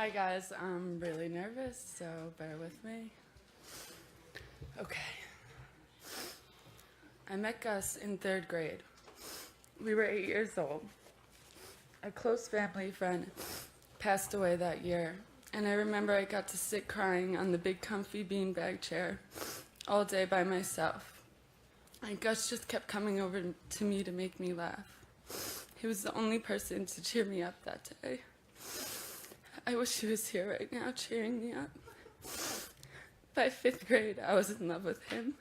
Hi guys, I'm really nervous, so bear with me. Okay. I met Gus in 3rd grade. We were 8 years old. A close family friend passed away that year, and I remember I got to sit crying on the big comfy beanbag chair all day by myself. And Gus just kept coming over to me to make me laugh. He was the only person to cheer me up that day. I wish he was here right now cheering me up. By 5th grade, I was in love with him.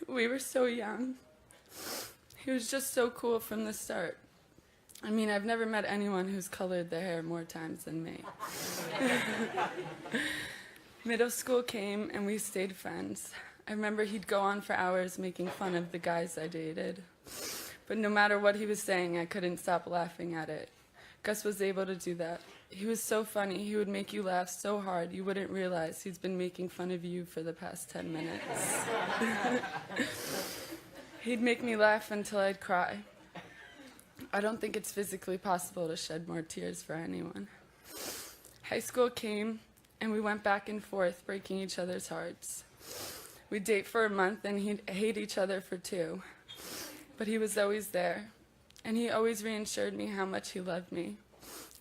We were so young. He was just so cool from the start. I mean, I've never met anyone who's colored their hair more times than me. Middle school came and we stayed friends. I remember he'd go on for hours making fun of the guys I dated. But no matter what he was saying, I couldn't stop laughing at it. Gus was able to do that. He was so funny, he would make you laugh so hard you wouldn't realize he's been making fun of you for the past 10 minutes. He'd make me laugh until I'd cry. I don't think it's physically possible to shed more tears for anyone. High school came, and we went back and forth, breaking each other's hearts. We'd date for a month, and he'd hate each other for 2. But he was always there, and he always reassured me how much he loved me.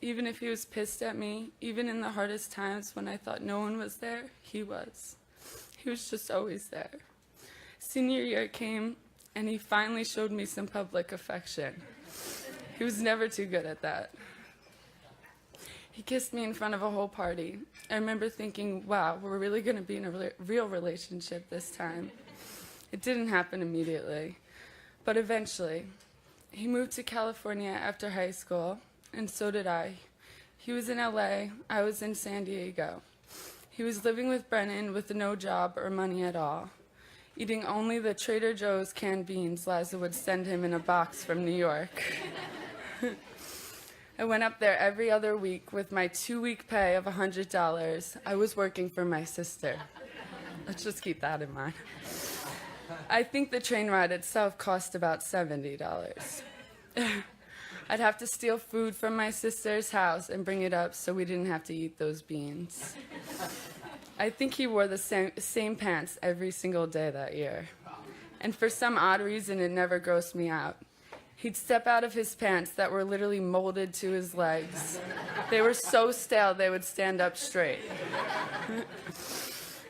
Even if he was pissed at me, even in the hardest times when I thought no one was there, he was. He was just always there. Senior year came, and he finally showed me some public affection. He was never too good at that. He kissed me in front of a whole party. I remember thinking, wow, we're really going to be in a real relationship this time. It didn't happen immediately, but eventually. He moved to California after high school, and so did I. He was in LA, I was in San Diego. He was living with Brennan with no job or money at all, eating only the Trader Joe's canned beans Liza would send him in a box from New York. I went up there every other week with my 2-week pay of $100. I was working for my sister. Let's just keep that in mind. I think the train ride itself cost about $70. I'd have to steal food from my sister's house and bring it up so we didn't have to eat those beans. I think he wore the same pants every single day that year. And for some odd reason, it never grossed me out. He'd step out of his pants that were literally molded to his legs. They were so stale they would stand up straight.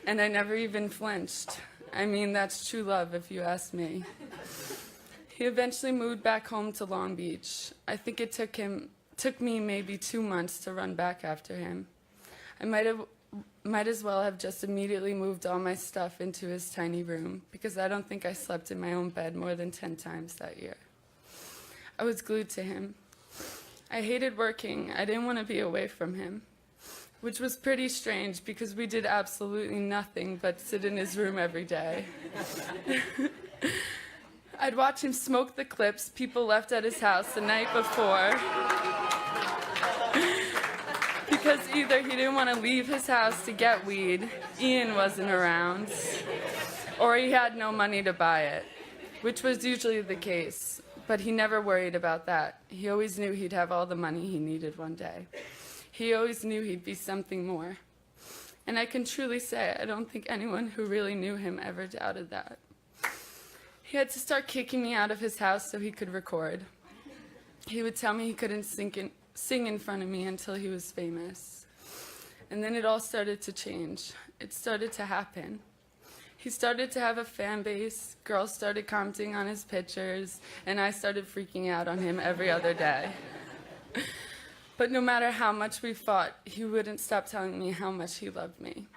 And I never even flinched. I mean, that's true love if you ask me. He eventually moved back home to Long Beach. I think it took me maybe 2 months to run back after him. I might as well have just immediately moved all my stuff into his tiny room because I don't think I slept in my own bed more than 10 times that year. I was glued to him. I hated working. I didn't want to be away from him, which was pretty strange because we did absolutely nothing but sit in his room every day. I'd watch him smoke the clips people left at his house the night before because either he didn't want to leave his house to get weed, Ian wasn't around, or he had no money to buy it, which was usually the case, but he never worried about that. He always knew he'd have all the money he needed one day. He always knew he'd be something more. And I can truly say I don't think anyone who really knew him ever doubted that. He had to start kicking me out of his house so he could record. He would tell me he couldn't sing in front of me until he was famous. And then it all started to change. It started to happen. He started to have a fan base, girls started commenting on his pictures, and I started freaking out on him every other day. But no matter how much we fought, he wouldn't stop telling me how much he loved me.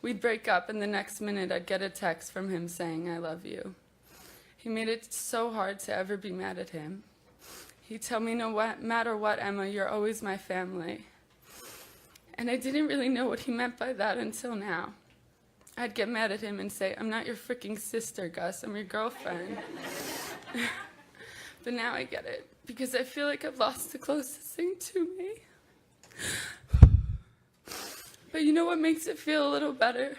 We'd break up, and the next minute I'd get a text from him saying, "I love you." He made it so hard to ever be mad at him. He'd tell me, "No matter what, Emma, you're always my family." And I didn't really know what he meant by that until now. I'd get mad at him and say, "I'm not your freaking sister, Gus, I'm your girlfriend." But now I get it, because I feel like I've lost the closest thing to me. But you know what makes it feel a little better?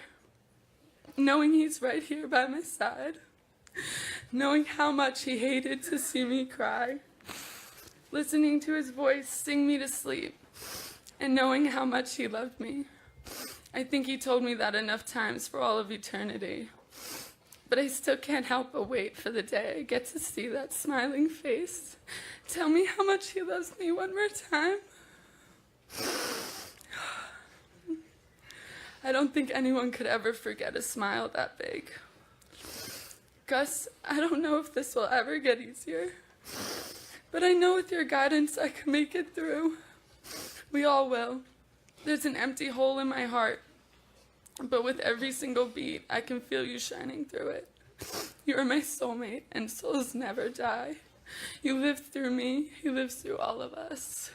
Knowing he's right here by my side. Knowing how much he hated to see me cry. Listening to his voice sing me to sleep. and knowing how much he loved me. I think he told me that enough times for all of eternity. But I still can't help but wait for the day I get to see that smiling face. Tell me how much he loves me one more time. I don't think anyone could ever forget a smile that big. Gus, I don't know if this will ever get easier, but I know with your guidance I can make it through. We all will. There's an empty hole in my heart, but with every single beat, I can feel you shining through it. You are my soulmate, and souls never die. You live through me. He lives through all of us.